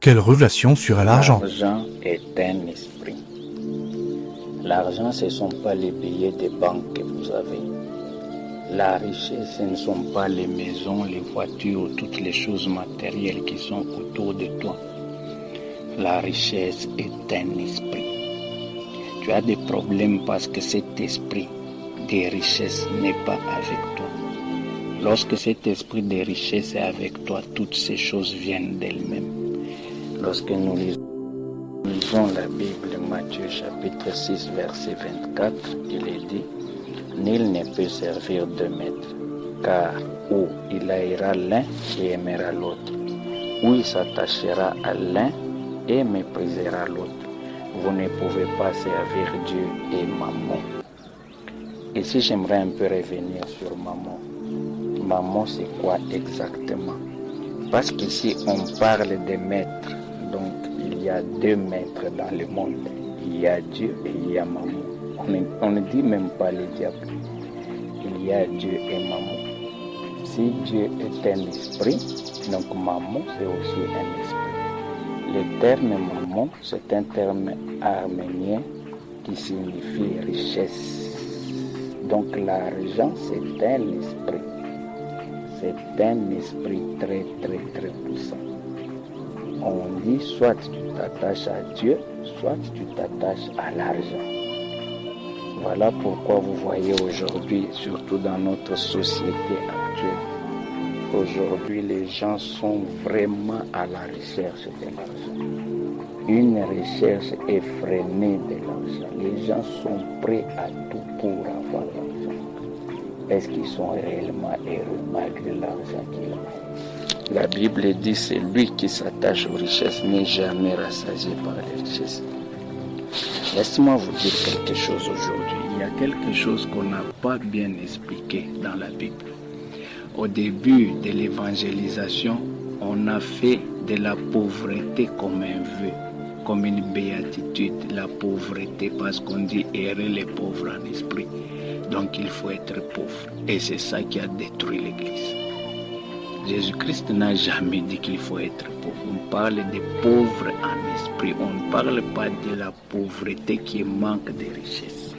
Quelle relation sur l'argent? L'argent est un esprit. L'argent, ce ne sont pas les billets de banque que vous avez. La richesse, ce ne sont pas les maisons, les voitures, toutes les choses matérielles qui sont autour de toi. La richesse est un esprit. Tu as des problèmes parce que cet esprit de richesse n'est pas avec toi. Lorsque cet esprit de richesse est avec toi, toutes ces choses viennent d'elles-mêmes. Lorsque nous lisons la Bible, Matthieu chapitre 6, verset 24, il est dit « Nul ne peut servir deux maîtres, car ou il haïra l'un et aimera l'autre, ou il s'attachera à l'un et méprisera l'autre. Vous ne pouvez pas servir Dieu et Mammon. » Ici, j'aimerais un peu revenir sur Mammon. Mammon, c'est quoi exactement? Parce qu'ici, on parle des maîtres. Donc, il y a deux maîtres dans le monde. Il y a Dieu et il y a Mammon. On ne dit même pas le diable. Il y a Dieu et Mammon. Si Dieu est un esprit, donc Mammon, c'est aussi un esprit. Le terme Mammon, c'est un terme arménien qui signifie richesse. Donc, l'argent, c'est un esprit. C'est un esprit très, très, très puissant. On dit soit tu t'attaches à Dieu, soit tu t'attaches à l'argent. Voilà pourquoi vous voyez aujourd'hui, surtout dans notre société actuelle, aujourd'hui les gens sont vraiment à la recherche de l'argent. Une recherche effrénée de l'argent. Les gens sont prêts à tout pour avoir l'argent. Est-ce qu'ils sont réellement heureux malgré l'argent qu'ils ont? La Bible dit que celui qui s'attache aux richesses n'est jamais rassasié par les richesses. Laissez-moi vous dire quelque chose aujourd'hui. Il y a quelque chose qu'on n'a pas bien expliqué dans la Bible. Au début de l'évangélisation, on a fait de la pauvreté comme un vœu, comme une béatitude, la pauvreté, parce qu'on dit errer les pauvres en esprit. Donc il faut être pauvre. Et c'est ça qui a détruit l'Église. Jésus-Christ n'a jamais dit qu'il faut être pauvre. On parle des pauvres en esprit. On ne parle pas de la pauvreté qui manque de richesse.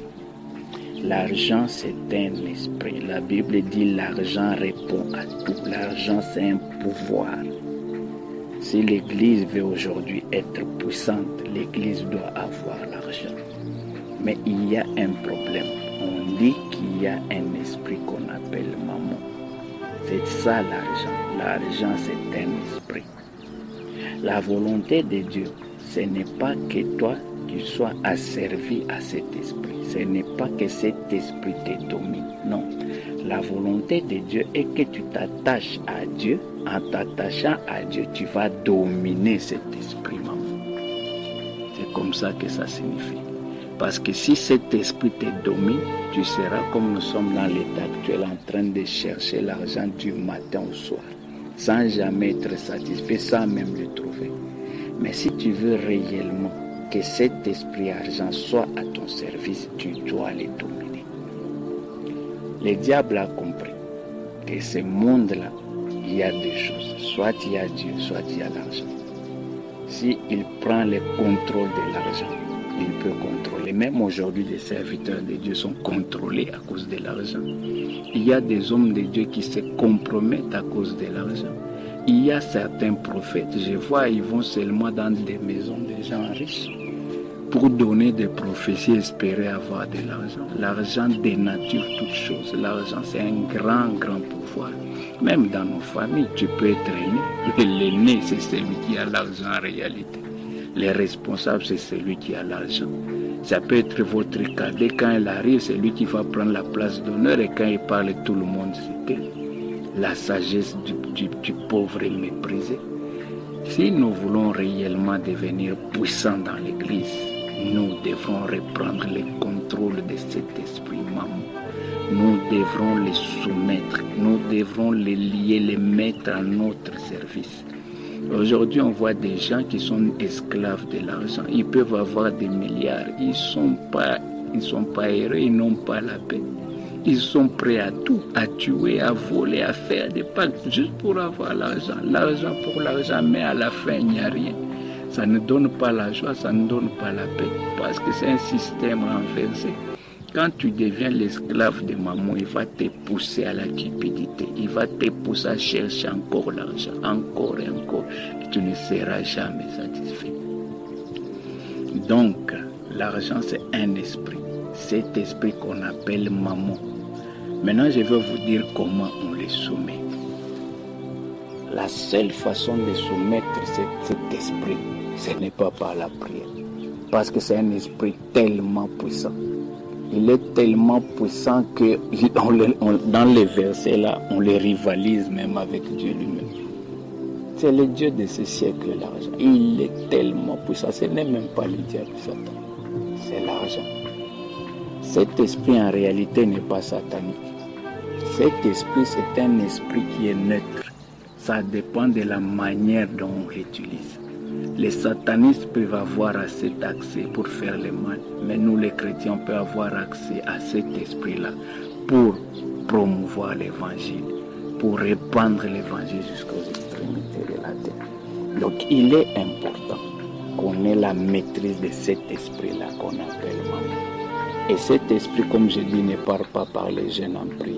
L'argent, c'est un esprit. La Bible dit l'argent répond à tout. L'argent, c'est un pouvoir. Si l'Église veut aujourd'hui être puissante, l'Église doit avoir l'argent. Mais il y a un problème. On dit qu'il y a un esprit qu'on appelle Mammon. C'est ça l'argent. L'argent, c'est un esprit. La volonté de Dieu, ce n'est pas que toi, tu sois asservi à cet esprit. Ce n'est pas que cet esprit te domine. Non. La volonté de Dieu est que tu t'attaches à Dieu. En t'attachant à Dieu, tu vas dominer cet esprit, Mammon. C'est comme ça que ça signifie. Parce que si cet esprit te domine, tu seras comme nous sommes dans l'état actuel en train de chercher l'argent du matin au soir, sans jamais être satisfait, sans même le trouver. Mais si tu veux réellement que cet esprit argent soit à ton service, tu dois le dominer. Le diable a compris que ce monde-là, il y a deux choses. Soit il y a Dieu, soit il y a l'argent. S'il prend le contrôle de l'argent, il peut contrôler. Même aujourd'hui, les serviteurs de Dieu sont contrôlés à cause de l'argent. Il y a des hommes de Dieu qui se compromettent à cause de l'argent. Il y a certains prophètes, je vois, ils vont seulement dans des maisons de gens riches pour donner des prophéties, espérer avoir de l'argent. L'argent dénature toutes choses. L'argent, c'est un grand, grand pouvoir. Même dans nos familles, tu peux être aîné. L'aîné, c'est celui qui a l'argent en réalité. Les responsables, c'est celui qui a l'argent. Ça peut être votre cadet. Quand il arrive, c'est lui qui va prendre la place d'honneur. Et quand il parle, tout le monde se tait. La sagesse du pauvre est méprisée. Si nous voulons réellement devenir puissants dans l'Église, nous devrons reprendre le contrôle de cet esprit Mammon. Nous devrons les soumettre. Nous devrons les lier, les mettre à notre service. Aujourd'hui, on voit des gens qui sont esclaves de l'argent. Ils peuvent avoir des milliards. Ils ne sont pas heureux, ils n'ont pas la paix. Ils sont prêts à tout, à tuer, à voler, à faire des pactes juste pour avoir l'argent. L'argent pour l'argent, mais à la fin, il n'y a rien. Ça ne donne pas la joie, ça ne donne pas la paix. Parce que c'est un système renversé. Quand tu deviens l'esclave de maman, il va te pousser à la cupidité. Il va te pousser à chercher encore l'argent, encore et encore. Et tu ne seras jamais satisfait. Donc, l'argent, c'est un esprit. Cet esprit qu'on appelle maman. Maintenant, je vais vous dire comment on les soumet. La seule façon de soumettre cet esprit, ce n'est pas par la prière. Parce que c'est un esprit tellement puissant. Il est tellement puissant que dans les versets là, on les rivalise même avec Dieu lui-même. C'est le Dieu de ce siècle, l'argent. Il est tellement puissant. Ce n'est même pas le diable Satan. C'est l'argent. Cet esprit en réalité n'est pas satanique. Cet esprit, c'est un esprit qui est neutre. Ça dépend de la manière dont on l'utilise. Les satanistes peuvent avoir cet accès pour faire le mal, mais nous les chrétiens, on peut avoir accès à cet esprit-là pour promouvoir l'évangile, pour répandre l'évangile jusqu'aux extrémités de la terre. Donc il est important qu'on ait la maîtrise de cet esprit-là qu'on appelle maman. Et cet esprit, comme je dis, ne part pas par les jeûnes en prière.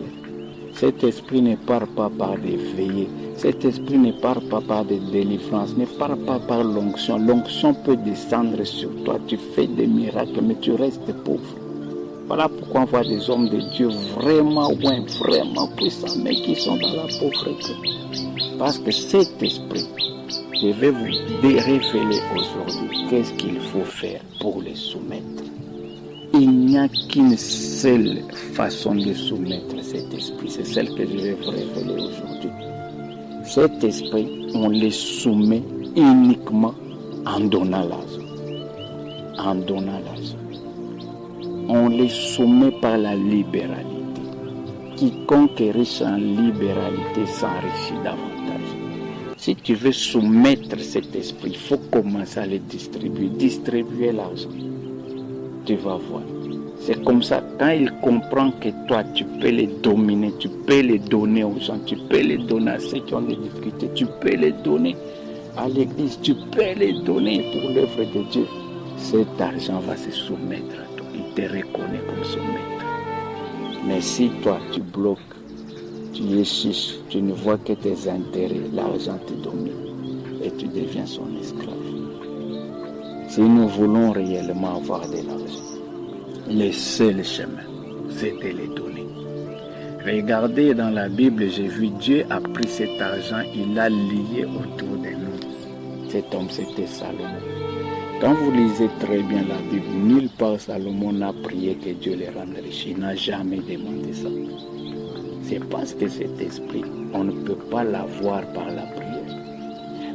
Cet esprit ne part pas par des veillées. Cet esprit ne part pas par des délivrances, ne part pas par l'onction. L'onction peut descendre sur toi, tu fais des miracles, mais tu restes pauvre. Voilà pourquoi on voit des hommes de Dieu vraiment puissants, mais qui sont dans la pauvreté. Parce que cet esprit, je vais vous révéler aujourd'hui qu'est-ce qu'il faut faire pour les soumettre. Il n'y a qu'une seule façon de soumettre cet esprit, c'est celle que je vais vous révéler aujourd'hui. Cet esprit, on les soumet uniquement en donnant l'argent. En donnant l'argent. On les soumet par la libéralité. Quiconque est riche en libéralité s'enrichit davantage. Si tu veux soumettre cet esprit, il faut commencer à le distribuer. Distribuer l'argent. Tu vas voir. C'est comme ça, quand il comprend que toi, tu peux les dominer, tu peux les donner aux gens, tu peux les donner à ceux qui ont des difficultés, tu peux les donner à l'église, tu peux les donner pour l'œuvre de Dieu. Cet argent va se soumettre à toi. Il te reconnaît comme son maître. Mais si toi, tu bloques, tu es chiche, tu ne vois que tes intérêts, l'argent te domine et tu deviens son esclave. Si nous voulons réellement avoir de l'argent, le seul chemin, c'est de les donner. Regardez dans la Bible, j'ai vu Dieu a pris cet argent, il l'a lié autour de nous. Cet homme, c'était Salomon. Quand vous lisez très bien la Bible, nulle part Salomon n'a prié que Dieu les rende riches. Il n'a jamais demandé ça. C'est parce que cet esprit, on ne peut pas l'avoir par la prière.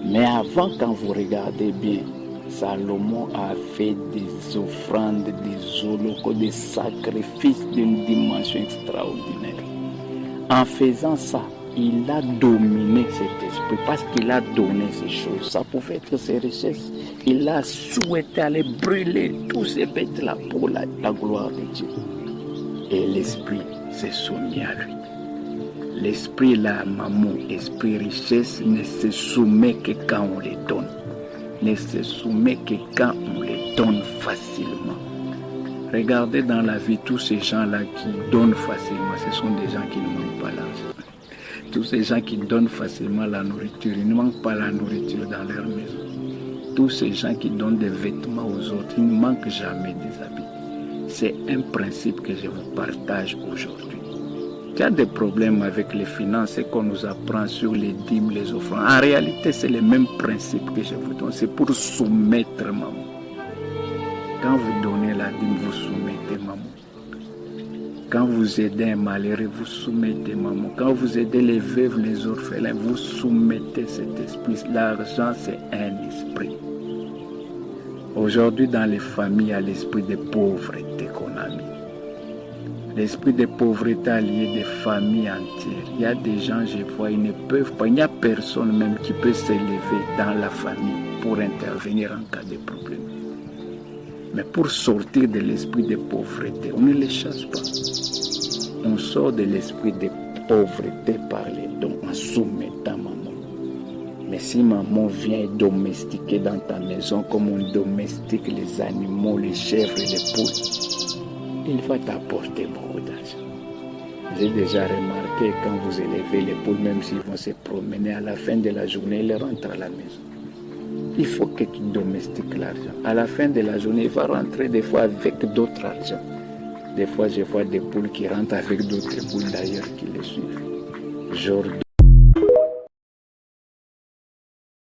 Mais avant, quand vous regardez bien, Salomon a fait des offrandes, des holocaustes, des sacrifices d'une dimension extraordinaire. En faisant ça, il a dominé cet esprit parce qu'il a donné ces choses. Ça pouvait être ses richesses. Il a souhaité aller brûler tous ces bêtes-là pour la gloire de Dieu. Et l'esprit s'est soumis à lui. L'esprit, la maman, esprit richesse, ne se soumet que quand on les donne. Ne se soumet que quand on les donne facilement. Regardez dans la vie tous ces gens-là qui donnent facilement, ce sont des gens qui ne manquent pas l'argent. Tous ces gens qui donnent facilement la nourriture, ils ne manquent pas la nourriture dans leur maison. Tous ces gens qui donnent des vêtements aux autres, ils ne manquent jamais des habits. C'est un principe que je vous partage aujourd'hui. Il y a des problèmes avec les finances et qu'on nous apprend sur les dîmes, les offrandes. En réalité, c'est le même principe que je vous donne. C'est pour soumettre maman. Quand vous donnez la dîme, vous soumettez maman. Quand vous aidez un malheureux, vous soumettez maman. Quand vous aidez les veuves, les orphelins, vous soumettez cet esprit. L'argent, c'est un esprit. Aujourd'hui, dans les familles, il y a l'esprit de pauvreté qu'on a mis. L'esprit de pauvreté a lié des familles entières. Il y a des gens, je vois, ils ne peuvent pas. Il n'y a personne même qui peut s'élever dans la famille pour intervenir en cas de problème. Mais pour sortir de l'esprit de pauvreté, on ne les chasse pas. On sort de l'esprit de pauvreté par les dons en soumettant maman. Mais si maman vient domestiquer dans ta maison comme on domestique les animaux, les chèvres et les poules, il va t'apporter beaucoup d'argent. J'ai déjà remarqué quand vous élevez les poules, même s'ils vont se promener, à la fin de la journée, ils rentrent à la maison. Il faut que tu domestiques l'argent. À la fin de la journée, il va rentrer des fois avec d'autres argent. Des fois, je vois des poules qui rentrent avec d'autres poules d'ailleurs qui les suivent. Genre